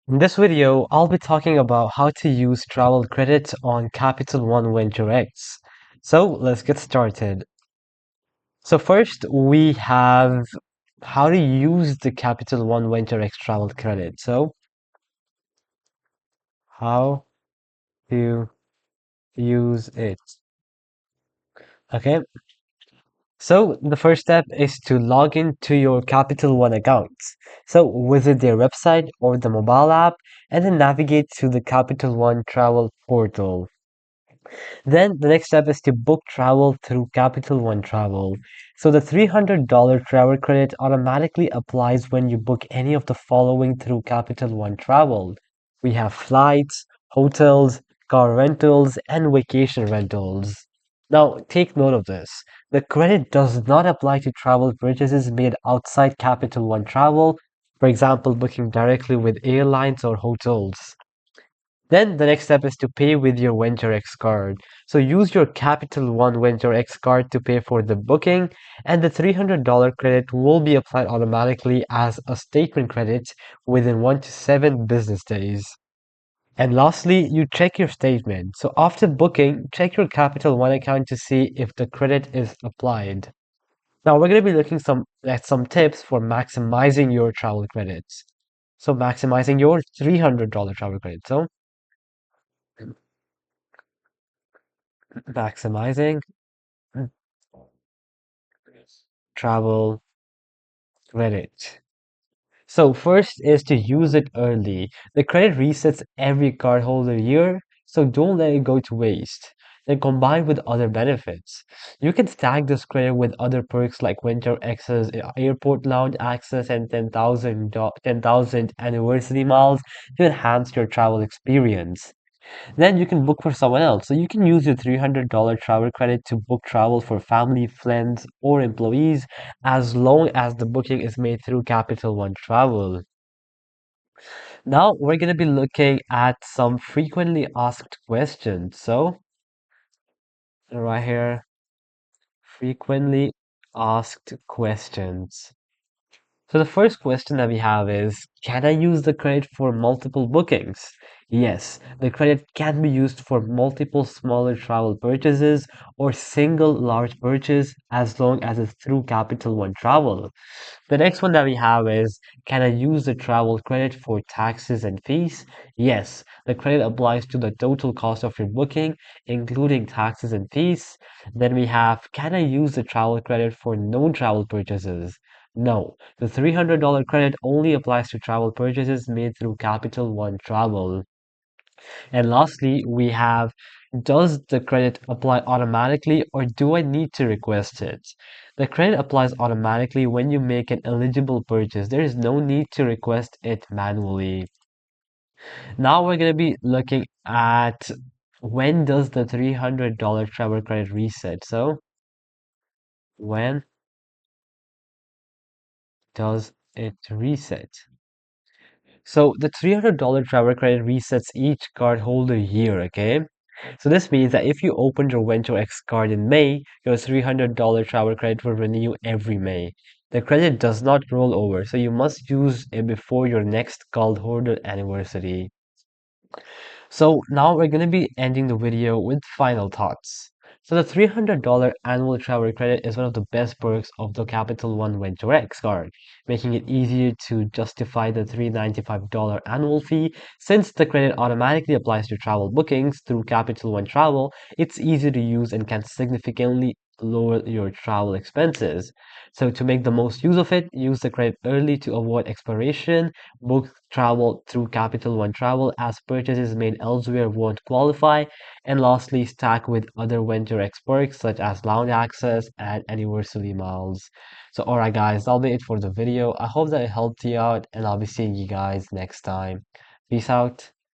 In this video, I'll be talking about how to use travel credits on Capital One Venture X. So let's get started. So first we have how to use the Capital One Venture X travel credit. So how to use it. Okay. So the first step is to log into your Capital One account. So visit their website or the mobile app and then navigate to the Capital One travel portal. Then the next step is to book travel through Capital One Travel. So the $300 travel credit automatically applies when you book any of the following through Capital One Travel. We have flights, hotels, car rentals, and vacation rentals. Now, take note of this. The credit does not apply to travel purchases made outside Capital One Travel, for example, booking directly with airlines or hotels. Then the next step is to pay with your VentureX card. So use your Capital One VentureX card to pay for the booking, and the $300 credit will be applied automatically as a statement credit within 1 to 7 business days. And lastly, you check your statement. So after booking, check your Capital One account to see if the credit is applied. Now we're going to be looking at some tips for maximizing your travel credits. So maximizing your $300 travel credit. So maximizing travel credit. So first is to use it early. The credit resets every cardholder year, so don't let it go to waste. Then combine with other benefits. You can stack this credit with other perks like winter access, airport lounge access, and 10,000 anniversary miles to enhance your travel experience. Then you can book for someone else. So you can use your $300 travel credit to book travel for family, friends, or employees as long as the booking is made through Capital One Travel. Now we're going to be looking at some frequently asked questions. So right here, frequently asked questions. So the first question that we have is, can I use the credit for multiple bookings? Yes, the credit can be used for multiple smaller travel purchases or single large purchase as long as it's through Capital One Travel. The next one that we have is, can I use the travel credit for taxes and fees? Yes, the credit applies to the total cost of your booking, including taxes and fees. Then we have, can I use the travel credit for non-travel purchases? No, the $300 credit only applies to travel purchases made through Capital One Travel. And lastly, we have, does the credit apply automatically or do I need to request it? The credit applies automatically when you make an eligible purchase. There is no need to request it manually. Now we're going to be looking at, when does the $300 travel credit reset? So, when does it reset? So the $300 travel credit resets each cardholder year, okay? So this means that if you opened your Venture X card in May, your $300 travel credit will renew every May. The credit does not roll over, so you must use it before your next cardholder anniversary. So now we're going to be ending the video with final thoughts. So the $300 annual travel credit is one of the best perks of the Capital One Venture X card, making it easier to justify the $395 annual fee. Since the credit automatically applies to travel bookings through Capital One Travel, it's easy to use and can significantly lower your travel expenses. So to make the most use of it, use the credit early to avoid expiration. Book travel through Capital One Travel as purchases made elsewhere won't qualify. And lastly, stack with other Venture X perks such as lounge access and anniversary miles. So alright guys, that'll be it for the video. I hope that it helped you out and I'll be seeing you guys next time. Peace out.